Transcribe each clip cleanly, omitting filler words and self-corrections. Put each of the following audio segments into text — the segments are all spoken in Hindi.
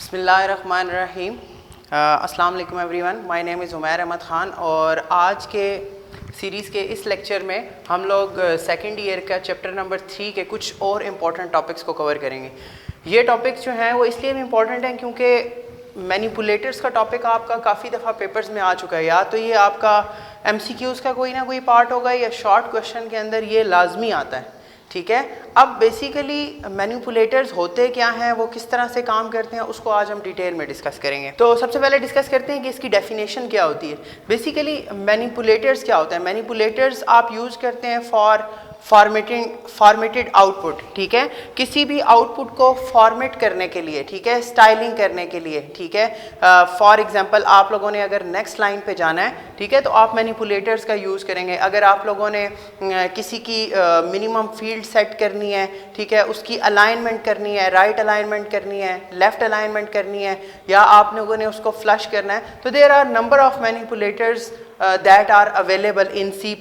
बिस्मिल्लाहिर्रहमानिर्रहीम। अस्सलाम वालेकुम everyone, my name is Umair Ahmed Khan और आज के सीरीज़ के इस लेक्चर में हम लोग सेकंड ईयर का चैप्टर नंबर 3 के कुछ और इम्पॉर्टेंट टॉपिक्स को कवर करेंगे। ये टॉपिक्स जो हैं वो इसलिए भी इम्पॉर्टेंट हैं क्योंकि मैनिपुलेटर्स का टॉपिक आपका काफ़ी दफ़ा पेपर्स में आ चुका है। या तो ये आपका MCQs का कोई ना कोई पार्ट होगा या शॉर्ट क्वेश्चन के अंदर ये लाजमी आता है, ठीक है। अब बेसिकली मैनिपुलेटर्स होते क्या हैं, वो किस तरह से काम करते हैं, उसको आज हम डिटेल में डिस्कस करेंगे। तो सबसे पहले डिस्कस करते हैं कि इसकी डेफिनेशन क्या होती है। बेसिकली मैनिपुलेटर्स क्या होता है। मैनिपुलेटर्स आप यूज़ करते हैं फॉर फॉर्मेटेड आउटपुट, ठीक है, किसी भी आउटपुट को फॉर्मेट करने के लिए, ठीक है, स्टाइलिंग करने के लिए, ठीक है। फॉर एग्जांपल आप लोगों ने अगर नेक्स्ट लाइन पे जाना है, ठीक है, तो आप मैनिपुलेटर्स का यूज़ करेंगे। अगर आप लोगों ने किसी की मिनिमम फील्ड सेट करनी है, ठीक है, उसकी अलाइनमेंट करनी है, राइट अलाइनमेंट करनी है, लेफ्ट अलाइनमेंट करनी है, या आप लोगों ने उसको फ्लश करना है, तो there are number of manipulators that are available in C++।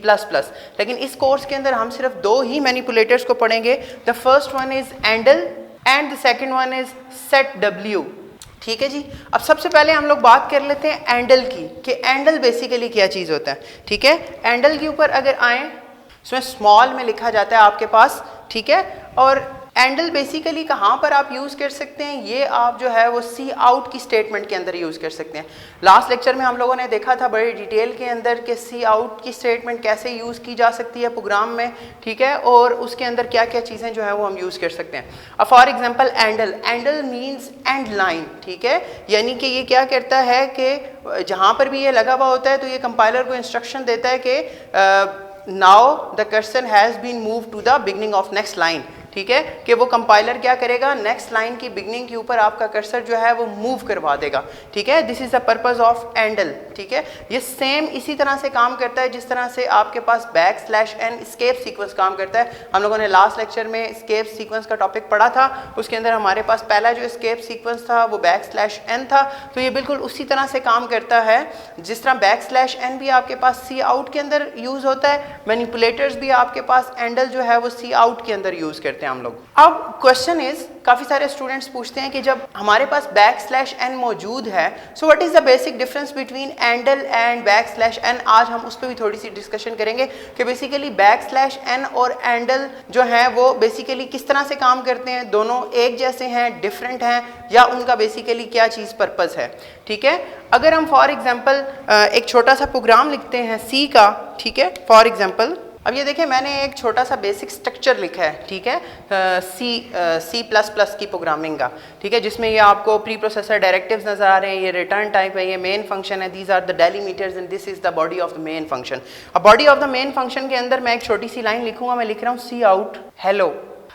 लेकिन इस कोर्स के अंदर हम सिर्फ दो ही मैनिपुलेटर्स को पढ़ेंगे। The first one is endl and the second one is setw, ठीक है जी। अब सबसे पहले हम लोग बात कर लेते हैं एंडल की, कि एंडल बेसिकली क्या चीज़ होता है, ठीक है। एंडल के ऊपर अगर आए, इसमें स्मॉल में लिखा जाता है आपके पास, ठीक है। और एंडल बेसिकली कहाँ पर आप यूज़ कर सकते हैं, ये आप जो है वो सी आउट की स्टेटमेंट के अंदर यूज़ कर सकते हैं। लास्ट लेक्चर में हम लोगों ने देखा था बड़ी डिटेल के अंदर कि सी आउट की स्टेटमेंट कैसे यूज़ की जा सकती है प्रोग्राम में, ठीक है, और उसके अंदर क्या क्या चीज़ें जो है वो हम यूज़ कर सकते हैं। अब for example endl means end line, ठीक है, यानी कि ये क्या करता है कि जहाँ पर भी ये लगा हुआ होता है तो ये कंपाइलर को इंस्ट्रक्शन देता है कि now the cursor has been move to the beginning of next line, ठीक है, कि वो कंपाइलर क्या करेगा, नेक्स्ट लाइन की बिगनिंग के ऊपर आपका कर्सर जो है वो मूव करवा देगा, ठीक है। This is the purpose of endl, ठीक है। ये सेम इसी तरह से काम करता है जिस तरह से आपके पास \n एस्केप सीक्वेंस काम करता है। हम लोगों ने लास्ट लेक्चर में एस्केप सीक्वेंस का टॉपिक पढ़ा था, उसके अंदर हमारे पास पहला जो एस्केप सीक्वेंस था वो \n था। तो ये बिल्कुल उसी तरह से काम करता है जिस तरह \n भी आपके पास सी आउट के अंदर यूज होता है, मैनिपुलेटर्स भी आपके पास एंडल जो है वो सी आउट के अंदर यूज करते हैं हम लोग। अब क्वेश्चन इज, काफी सारे स्टूडेंट्स पूछते हैं कि जब हमारे पास \n मौजूद है, so what is the basic difference between endl and \n। आज हम उस पर भी थोड़ी सी डिस्कशन करेंगे कि बेसिकली \n और एंडल जो है वो बेसिकली किस तरह से काम करते हैं, दोनों एक जैसे हैं, डिफरेंट हैं, या उनका बेसिकली क्या चीज़ पर्पस है, ठीक है। अगर हम फॉर एग्जाम्पल एक छोटा सा प्रोग्राम लिखते हैं सी का, ठीक है, फॉर एग्जाम्पल अब ये देखिए मैंने एक छोटा सा बेसिक स्ट्रक्चर लिखा है, ठीक है, C++ की प्रोग्रामिंग का, ठीक है, जिसमें ये आपको प्री प्रोसेसर डायरेक्टिव्स नजर आ रहे हैं, ये रिटर्न टाइप है, ये मेन फंक्शन है, these are the delimiters and this is the body of the main function. अब body of the main function के अंदर मैं एक छोटी सी लाइन लिखूंगा, मैं लिख रहा हूँ सी आउट हेलो।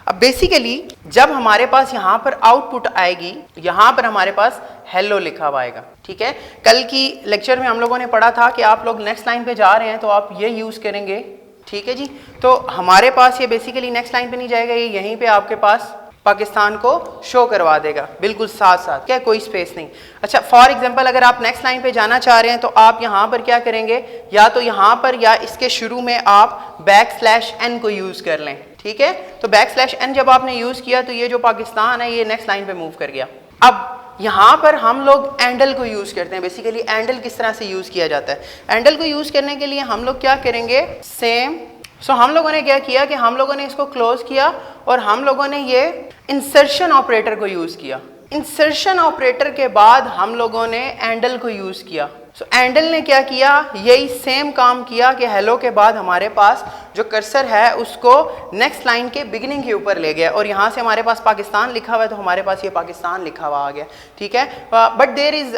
अब बेसिकली जब हमारे पास यहाँ पर आउटपुट आएगी, यहाँ पर हमारे पास हेलो लिखा हुआ आएगा, ठीक है। कल की लेक्चर में हम लोगों ने पढ़ा था कि आप लोग नेक्स्ट लाइन पे जा रहे हैं तो आप ये यूज करेंगे, ठीक है जी। तो हमारे पास ये बेसिकली नेक्स्ट लाइन पे नहीं जाएगा, ये यहीं पे आपके पास पाकिस्तान को शो करवा देगा, बिल्कुल साथ साथ, क्या कोई स्पेस नहीं। अच्छा, फॉर एग्जांपल अगर आप नेक्स्ट लाइन पे जाना चाह रहे हैं तो आप यहाँ पर क्या करेंगे, या तो यहाँ पर या इसके शुरू में आप \n को यूज कर लें, ठीक है। तो \n जब आपने यूज किया तो ये जो पाकिस्तान है ये नेक्स्ट लाइन पे मूव कर गया। अब यहाँ पर हम लोग एंडल को यूज़ करते हैं। बेसिकली एंडल किस तरह से यूज़ किया जाता है, एंडल को यूज़ करने के लिए हम लोग क्या करेंगे, सेम। सो हम लोगों ने क्या किया कि हम लोगों ने इसको क्लोज किया और हम लोगों ने ये इंसर्शन ऑपरेटर को यूज़ किया। इंसर्शन ऑपरेटर के बाद हम लोगों ने एंडल को यूज़ किया। सो एंडल ने क्या किया, यही सेम काम किया कि हेलो के बाद हमारे पास जो कर्सर है उसको नेक्स्ट लाइन के बिगिनिंग के ऊपर ले गया और यहाँ से हमारे पास पाकिस्तान लिखा हुआ है तो हमारे पास ये पाकिस्तान लिखा हुआ आ गया, ठीक है। But there is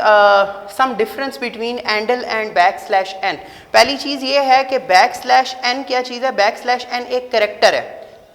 some difference between endl and \n। पहली चीज़ ये है कि \n क्या चीज़ है, \n एक करेक्टर है,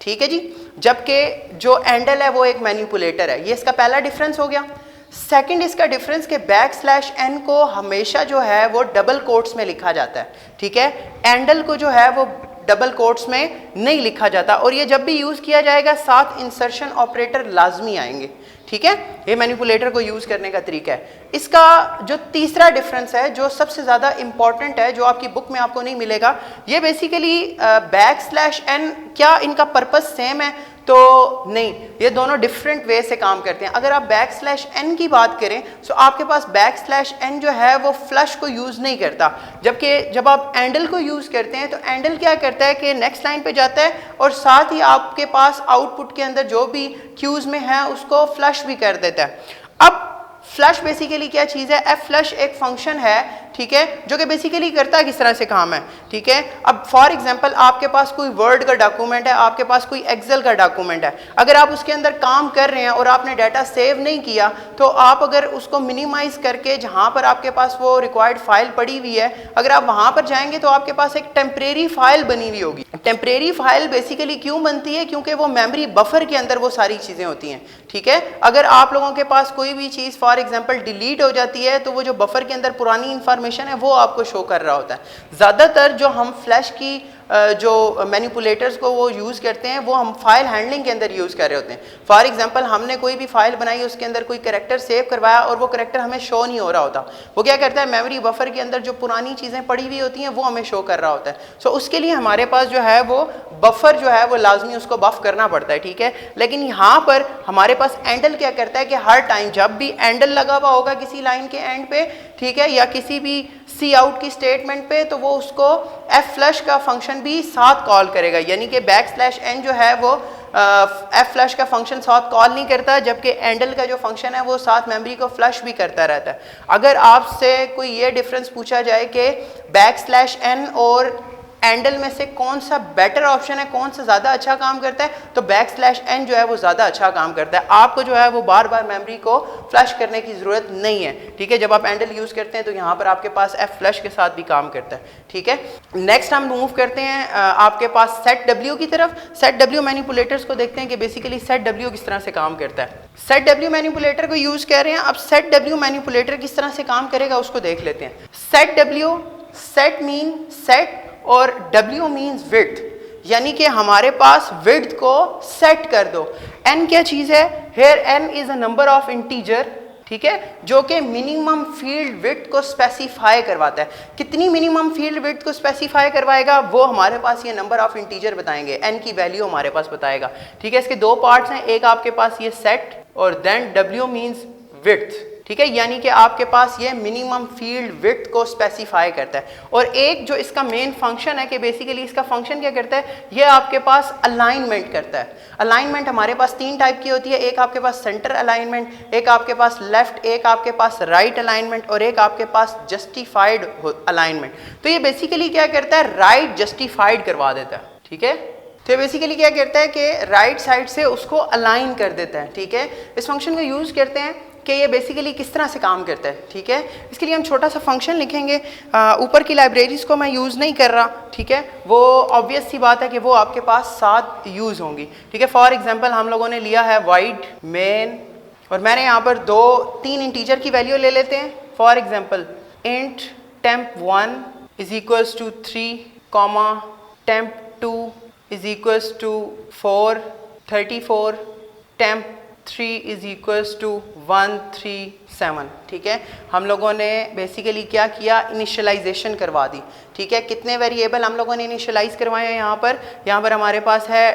ठीक है जी, जबकि जो एंडल है वो एक मैनिपुलेटर है। ये इसका पहला डिफरेंस हो गया। सेकंड इसका डिफरेंस के \n को हमेशा जो है वो डबल कोट्स में लिखा जाता है, ठीक है। एंडल को जो है वो डबल कोट्स में नहीं लिखा जाता और ये जब भी यूज़ किया जाएगा साथ इंसर्शन ऑपरेटर लाजमी आएंगे, ठीक है। ये मैनिपुलेटर को यूज़ करने का तरीका है। इसका जो तीसरा डिफरेंस है जो सबसे ज़्यादा इंपॉर्टेंट है, जो आपकी बुक में आपको नहीं मिलेगा, ये बेसिकली \n क्या इनका पर्पस सेम है, तो नहीं, ये दोनों डिफरेंट वे से काम करते हैं। अगर आप बैक स्लैश एन की बात करें तो आपके पास बैक स्लैश एन जो है वो फ्लश को यूज़ नहीं करता, जबकि जब आप एंडल को यूज़ करते हैं तो एंडल क्या करता है कि नेक्स्ट लाइन पे जाता है और साथ ही आपके पास आउटपुट के अंदर जो भी क्यूज़ में है उसको फ्लश भी कर देता है। अब फ्लश बेसिकली क्या चीज़ है? एफ फ्लश एक फंक्शन है, ठीक है, जो कि बेसिकली करता है किस तरह से काम है, ठीक है। अब फॉर एग्जांपल आपके पास कोई वर्ड का डॉक्यूमेंट है, आपके पास कोई एक्सेल का डॉक्यूमेंट है, अगर आप उसके अंदर काम कर रहे हैं और आपने डाटा सेव नहीं किया तो आप अगर उसको मिनिमाइज करके जहां पर आपके पास वो रिक्वायर्ड फाइल पड़ी हुई है, अगर आप वहां पर जाएंगे तो आपके पास एक टेम्परेरी फाइल बनी हुई होगी। टेम्परेरी फाइल बेसिकली क्यों बनती है? क्योंकि वो मेमोरी बफर के अंदर वो सारी चीज़ें होती हैं, ठीक है। अगर आप लोगों के पास कोई भी चीज़ फॉर एग्जांपल डिलीट हो जाती है तो वो जो बफर के अंदर पुरानी इंफॉर्मेशन है वो आपको शो कर रहा होता है। ज़्यादातर जो हम फ्लैश की जो मैनिपुलेटर्स को वो यूज़ करते हैं वो हम फाइल हैंडलिंग के अंदर यूज़ कर रहे होते हैं। फॉर एग्जांपल हमने कोई भी फाइल बनाई, उसके अंदर कोई कैरेक्टर सेव करवाया और वो कैरेक्टर हमें शो नहीं हो रहा होता, वो क्या करता है, मेमोरी बफर के अंदर जो पुरानी चीज़ें पड़ी हुई होती हैं वो हमें शो कर रहा होता है। सो उसके लिए हमारे पास जो है वो बफर जो है वो लाजमी उसको बफ करना पड़ता है, ठीक है। लेकिन यहाँ पर हमारे पास एंडल क्या करता है कि हर टाइम जब भी एंडल लगा हुआ होगा किसी लाइन के एंड पे, ठीक है, या किसी भी सी आउट की स्टेटमेंट पे, तो वो उसको एफ फ्लश का फंक्शन भी साथ कॉल करेगा, यानी कि बैक स्लैश एन जो है वो एफ फ्लश का फंक्शन साथ कॉल नहीं करता, जबकि एंडल का जो फंक्शन है वो साथ मेमोरी को फ्लश भी करता रहता है। अगर आपसे कोई ये डिफरेंस पूछा जाए कि बैक स्लैश एन और एंडल में से कौन सा बेटर ऑप्शन है, कौन सा ज़्यादा अच्छा काम करता है, तो बैक स्लैश एन जो है वो ज़्यादा अच्छा काम करता है। आपको जो है वो बार बार मेमोरी को फ्लश करने की ज़रूरत नहीं है, ठीक है। जब आप एंडल यूज़ करते हैं तो यहाँ पर आपके पास एफ फ्लश के साथ भी काम करता है, ठीक है। नेक्स्ट हम मूव करते हैं आपके पास सेट डब्ल्यू की तरफ। सेट डब्ल्यू मैनिपुलेटर्स को देखते हैं कि बेसिकली सेट डब्ल्यू किस तरह से काम करता है। सेट डब्ल्यू मैनिपुलेटर को यूज़ कर रहे हैं। अब सेट डब्ल्यू मैनिपुलेटर किस तरह से काम करेगा उसको देख लेते हैं। Set W, set mean set और W मीन्स विड्थ, यानी कि हमारे पास विड्थ को सेट कर दो। n क्या चीज़ है? Here n is a number of integer, ठीक है, जो कि मिनिमम फील्ड विड्थ को स्पेसिफाई करवाता है। कितनी मिनिमम फील्ड विड्थ को स्पेसिफाई करवाएगा वो हमारे पास ये नंबर ऑफ इंटीजर बताएंगे, n की वैल्यू हमारे पास बताएगा, ठीक है। इसके दो पार्ट्स हैं, एक आपके पास ये सेट और देन W मीन्स विड्थ, ठीक है, यानी कि आपके पास ये मिनिमम फील्ड विड्थ को स्पेसिफाई करता है। और एक जो इसका मेन फंक्शन है कि बेसिकली इसका फंक्शन क्या करता है, ये आपके पास अलाइनमेंट करता है। अलाइनमेंट हमारे पास तीन टाइप की होती है, एक आपके पास सेंटर अलाइनमेंट, एक आपके पास लेफ्ट, एक आपके पास राइट अलाइनमेंट और एक आपके पास जस्टिफाइड अलाइनमेंट। तो ये बेसिकली क्या करता है, राइट जस्टिफाइड करवा देता है, ठीक है। तो बेसिकली क्या करता है कि राइट साइड से उसको अलाइन कर देता है, ठीक है। इस फंक्शन को यूज़ करते हैं कि ये बेसिकली किस तरह से काम करता है, ठीक है। इसके लिए हम छोटा सा फंक्शन लिखेंगे, ऊपर की लाइब्रेरीज को मैं यूज़ नहीं कर रहा, ठीक है, वो ऑब्वियस सी बात है कि वो आपके पास साथ यूज़ होंगी, ठीक है। फॉर एग्जांपल हम लोगों ने लिया है वाइड मेन और मैंने यहाँ पर तीन इंटीजर की वैल्यू ले लेते हैं। For example int temp1 is equals to 3, temp2 is equals to 4, 34, temp3 is equals to 137, ठीक है। हम लोगों ने बेसिकली क्या किया, इनिशियलाइजेशन करवा दी, ठीक है। कितने वेरिएबल हम लोगों ने इनिशियलाइज करवाए हैं यहाँ पर हमारे पास है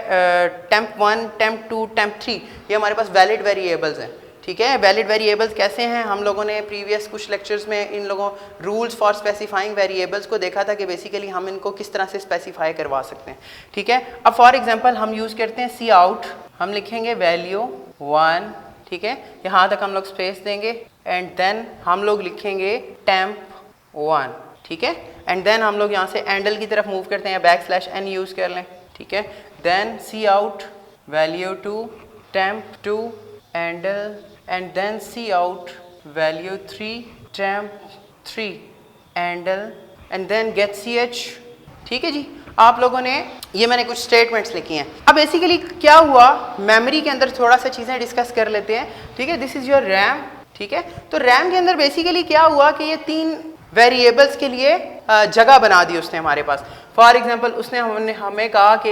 temp1, temp2, temp3, ये हमारे पास वैलिड वेरिएबल्स हैं, ठीक है। वैलिड वेरिएबल्स कैसे हैं, हम लोगों ने प्रीवियस कुछ लेक्चर्स में इन लोगों रूल्स फॉर स्पेसिफाइंग वेरिएबल्स को देखा था कि बेसिकली हम इनको किस तरह से स्पेसिफाई करवा सकते हैं, ठीक है। अब फॉर एग्जांपल हम यूज़ करते हैं सी आउट, हम लिखेंगे वैल्यू 1, ठीक है, यहाँ तक हम लोग स्पेस देंगे एंड देन हम लोग लिखेंगे temp1, ठीक है। एंड देन हम लोग यहाँ से एंडल की तरफ मूव करते हैं, बैक स्लैश एन यूज़ कर लें, ठीक है। Then cout value 2, temp2 endl and then cout value 3, temp3 endl and then get ch, ठीक है जी। आप लोगों ने ये मैंने कुछ स्टेटमेंट्स लिखी हैं। अब बेसिकली क्या हुआ, मेमोरी के अंदर थोड़ा सा चीज़ें डिस्कस कर लेते हैं, ठीक है। दिस इज़ योर रैम, ठीक है। तो रैम के अंदर बेसिकली क्या हुआ कि ये तीन वेरिएबल्स के लिए जगह बना दी उसने हमारे पास। फॉर एग्जांपल उसने हमें कहा कि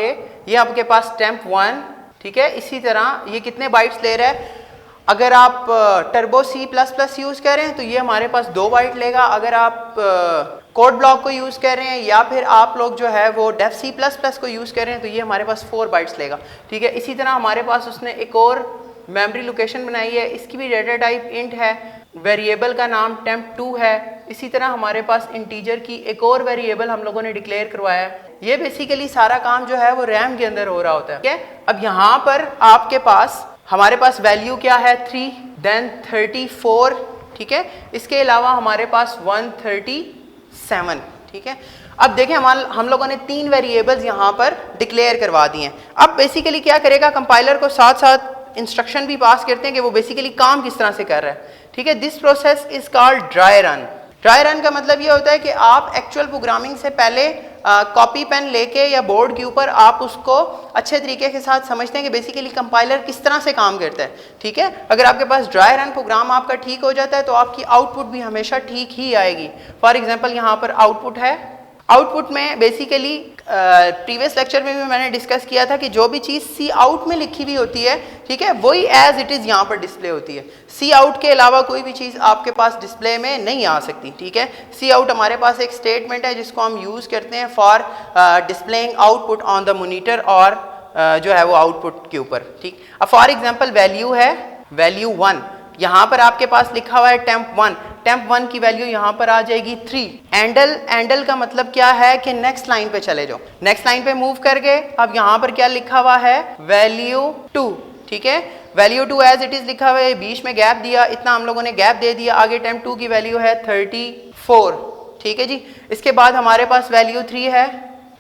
ये आपके पास temp1, ठीक है, इसी तरह ये कितने बाइट्स ले रहा है। अगर आप टर्बो C++ यूज़ करें तो ये हमारे पास 2 बाइट लेगा, अगर आप कोड ब्लॉक को यूज़ कर रहे हैं या फिर आप लोग जो है वो डेफ सी प्लस प्लस को यूज़ कर रहे हैं तो ये हमारे पास 4 बाइट्स लेगा, ठीक है। इसी तरह हमारे पास उसने एक और मेमोरी लोकेशन बनाई है, इसकी भी डेटा टाइप इंट है, वेरिएबल का नाम temp2 है। इसी तरह हमारे पास इंटीजर की एक और वेरिएबल हम लोगों ने डिक्लेयर करवाया है। ये बेसिकली सारा काम जो है वो रैम के अंदर हो रहा होता है, ठीक है। अब यहाँ पर आपके पास हमारे पास वैल्यू क्या है 3 देन 34, ठीक है। इसके अलावा हमारे पास 137, ठीक है। अब देखें हम लोगों ने 3 वेरिएबल्स यहाँ पर डिक्लेयर करवा दिए हैं। अब बेसिकली क्या करेगा, कंपाइलर को साथ साथ इंस्ट्रक्शन भी पास करते हैं कि वो बेसिकली काम किस तरह से कर रहा है, ठीक है। This process is called dry run. Dry run का मतलब ये होता है कि आप एक्चुअल प्रोग्रामिंग से पहले कॉपी पेन लेके या बोर्ड के ऊपर आप उसको अच्छे तरीके के साथ समझते हैं कि बेसिकली कंपाइलर किस तरह से काम करता है, ठीक है। अगर आपके पास ड्राई रन प्रोग्राम आपका ठीक हो जाता है तो आपकी आउटपुट भी हमेशा ठीक ही आएगी। फॉर एग्जांपल यहाँ पर आउटपुट है, आउटपुट में बेसिकली प्रीवियस लेक्चर में भी मैंने डिस्कस किया था कि जो भी चीज़ सी आउट में लिखी हुई होती है, ठीक है, वही एज इट इज़ यहाँ पर डिस्प्ले होती है। सी आउट के अलावा कोई भी चीज़ आपके पास डिस्प्ले में नहीं आ सकती, ठीक है। सी आउट हमारे पास एक स्टेटमेंट है जिसको हम यूज़ करते हैं for displaying output on the monitor और जो है वो आउटपुट के ऊपर, ठीक। अब फॉर एग्जाम्पल वैल्यू है वैल्यू 1, यहाँ पर आपके पास लिखा हुआ है temp1 की वैल्यू यहाँ पर आ जाएगी 3। एंडल का मतलब क्या है कि नेक्स्ट लाइन पे चले जाओ, नेक्स्ट लाइन पे मूव करके अब यहाँ पर क्या लिखा हुआ है वैल्यू 2, ठीक है। वैल्यू 2 एज इट इज लिखा हुआ है, बीच में गैप दिया, इतना हम लोगों ने गैप दे दिया। आगे temp2 की वैल्यू है 34, ठीक है जी। इसके बाद हमारे पास वैल्यू 3 है,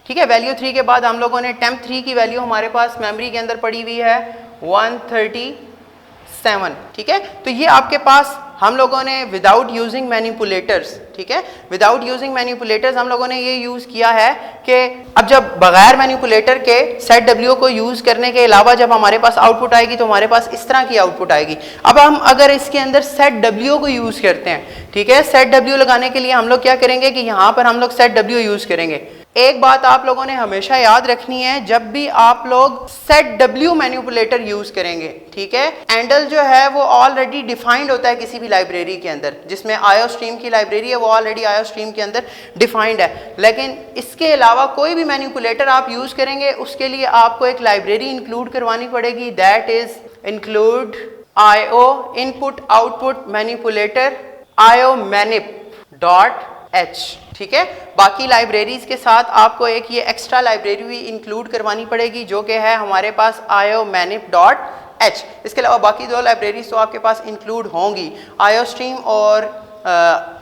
ठीक है। वैल्यू 3 के बाद हम लोगों ने temp3 की वैल्यू हमारे पास मेमोरी के अंदर पड़ी हुई है 137, ठीक है। तो ये आपके पास हम लोगों ने विदाउट यूजिंग मैनिपुलेटर्स, ठीक है, विदाउट यूजिंग मैनिपुलेटर्स हम लोगों ने ये यूज किया है कि अब जब बगैर मैनिपुलेटर के सेट डब्ल्यू को यूज करने के अलावा जब हमारे पास आउटपुट आएगी तो हमारे पास इस तरह की आउटपुट आएगी। अब हम अगर इसके अंदर सेट डब्ल्यू को यूज करते हैं, ठीक है, सेट डब्ल्यू लगाने के लिए हम लोग क्या करेंगे कि यहाँ पर हम लोग सेट डब्ल्यू यूज करेंगे। एक बात आप लोगों ने हमेशा याद रखनी है, जब भी आप लोग सेट डब्ल्यू मैनिपुलेटर यूज करेंगे, ठीक है, एंडल जो है वो ऑलरेडी डिफाइंड होता है किसी भी लाइब्रेरी के अंदर, जिसमें आईओस्ट्रीम की लाइब्रेरी है वो ऑलरेडी आईओस्ट्रीम के अंदर डिफाइंड है। लेकिन इसके अलावा कोई भी मैनिपुलेटर आप यूज करेंगे उसके लिए आपको एक लाइब्रेरी इंक्लूड करवानी पड़ेगी, that is include IO input output manipulator iomanip.h, ठीक है। बाकी लाइब्रेरीज के साथ आपको एक ये एक्स्ट्रा लाइब्रेरी भी इंक्लूड करवानी पड़ेगी जो कि है हमारे पास iomanip.h। इसके अलावा बाकी 2 लाइब्रेरीज तो आपके पास इंक्लूड होंगी, IOStream और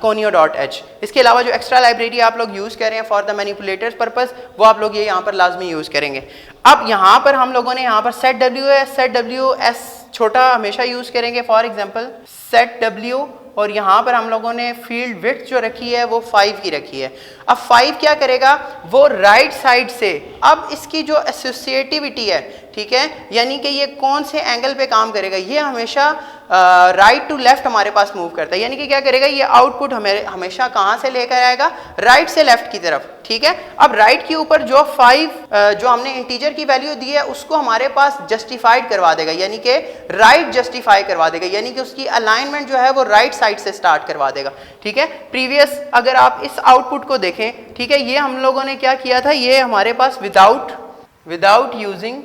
conio.h। इसके अलावा जो एक्स्ट्रा लाइब्रेरी आप लोग यूज़ कर रहे हैं फॉर द मैनिपुलेटर्स पर्पस वो आप लोग ये यहाँ पर लाजमी यूज़ करेंगे। अब यहाँ पर हम लोगों ने यहाँ पर सेट डब्ल्यू है, सेट डब्ल्यू एस छोटा हमेशा यूज़ करेंगे, फॉर एग्जांपल सेट डब्ल्यू, और यहाँ पर हम लोगों ने फील्ड विड्थ जो रखी है वो 5 की रखी है। अब 5 क्या करेगा, वो राइट साइड से, अब इसकी जो एसोसिएटिविटी है, ठीक है, यानी कि ये कौन से एंगल पे काम करेगा, ये हमेशा राइट टू लेफ्ट हमारे पास मूव करता है। यानी कि क्या करेगा, ये आउटपुट हमेशा कहाँ से लेकर आएगा, राइट से लेफ्ट की तरफ, ठीक है। अब राइट के ऊपर जो 5 जो हमने इंटीजर की वैल्यू दी है उसको हमारे पास जस्टिफाइड करवा देगा, यानी कि राइट जस्टिफाई करवा देगा, यानी कि उसकी अलाइनमेंट जो है वो राइट साइड से स्टार्ट करवा देगा, ठीक है। प्रीवियस अगर आप इस आउटपुट को देखें, ठीक है, ये हम लोगों ने क्या किया था, ये हमारे पास विदाउट यूजिंग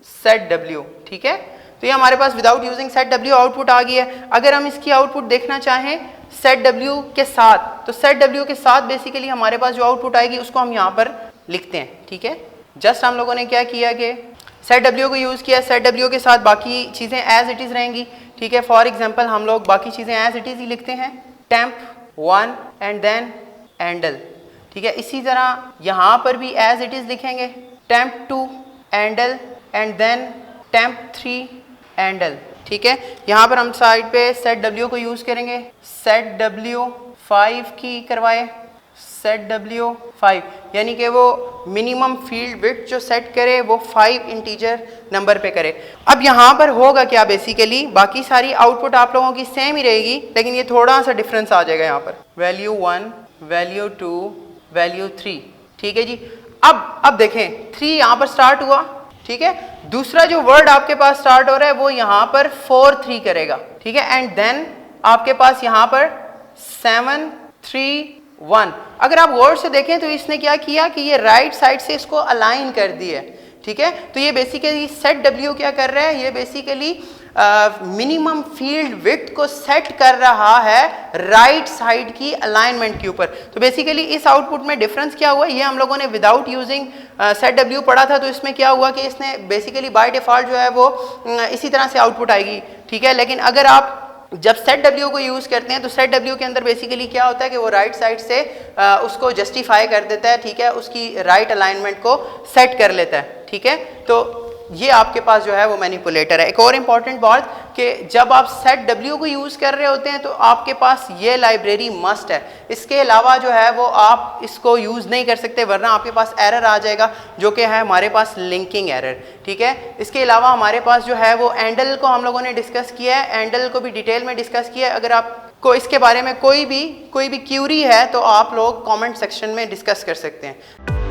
सेट डब्ल्यू, ठीक है। तो ये हमारे पास without using set W output आ गई है। अगर हम इसकी आउटपुट देखना चाहें सेट डब्ल्यू के साथ, तो सेट डब्ल्यू के साथ बेसिकली हमारे पास जो आउटपुट आएगी उसको हम यहाँ पर लिखते हैं, ठीक है। जस्ट हम लोगों ने क्या किया कि सेट डब्ल्यू को यूज़ किया, सेट डब्ल्यू के साथ बाकी चीज़ें एज इट इज़ रहेंगी, ठीक है। फॉर एग्जाम्पल हम लोग बाकी चीज़ें एज इट इज़ ही लिखते हैं, temp1 एंड देन एंडल, ठीक है। इसी तरह यहाँ पर भी एज इट इज़ लिखेंगे, temp2 endl and then temp3 एंडल, ठीक है। यहाँ पर हम साइड पे सेट डब्ल्यू को यूज़ करेंगे, सेट डब्ल्यू 5 की करवाए, सेट डब्ल्यू 5, यानी कि वो मिनिमम फील्ड विड्थ जो सेट करे वो 5 इंटीजर नंबर पे करे। अब यहाँ पर होगा क्या, बेसिकली बाकी सारी आउटपुट आप लोगों की सेम ही रहेगी, लेकिन ये थोड़ा सा डिफरेंस आ जाएगा यहाँ पर, वैल्यू 1, वैल्यू 2, वैल्यू 3, ठीक है जी। अब देखें 3 यहाँ पर स्टार्ट हुआ, ठीक है, दूसरा जो वर्ड आपके पास स्टार्ट हो रहा है वो यहाँ पर 4 3 करेगा, ठीक है, एंड देन आपके पास यहाँ पर 7 3 1। अगर आप गौर से देखें तो इसने क्या किया कि ये राइट साइड से इसको अलाइन कर दिया, ठीक है। तो ये बेसिकली सेट डब्ल्यू क्या कर रहा है, ये बेसिकली मिनिमम फील्ड विड्थ को सेट कर रहा है राइट साइड की अलाइनमेंट के ऊपर। तो बेसिकली इस आउटपुट में डिफरेंस क्या हुआ, ये हम लोगों ने विदाउट यूजिंग सेट डब्ल्यू पढ़ा था। तो इसमें क्या हुआ कि इसने बेसिकली बाय डिफॉल्ट जो है वो इसी तरह से आउटपुट आएगी, ठीक है। लेकिन अगर आप जब सेट डब्ल्यू को यूज़ करते हैं तो सेट डब्ल्यू के अंदर बेसिकली क्या होता है कि वो राइट साइड से उसको जस्टिफाई कर देता है, ठीक है, उसकी राइट अलाइनमेंट को सेट कर लेता है, ठीक है। तो ये आपके पास जो है वो मैनिपुलेटर है। एक और इम्पॉर्टेंट बात कि जब आप सेट डब्ल्यू को यूज़ कर रहे होते हैं तो आपके पास ये लाइब्रेरी मस्ट है, इसके अलावा जो है वो आप इसको यूज़ नहीं कर सकते, वरना आपके पास एरर आ जाएगा जो कि है हमारे पास लिंकिंग एरर, ठीक है। इसके अलावा हमारे पास जो है वो एंडल को हम लोगों ने डिस्कस किया है, एंडल को भी डिटेल में डिस्कस किया है। अगर आपको इसके बारे में कोई भी क्यूरी है तो आप लोग कॉमेंट सेक्शन में डिस्कस कर सकते हैं।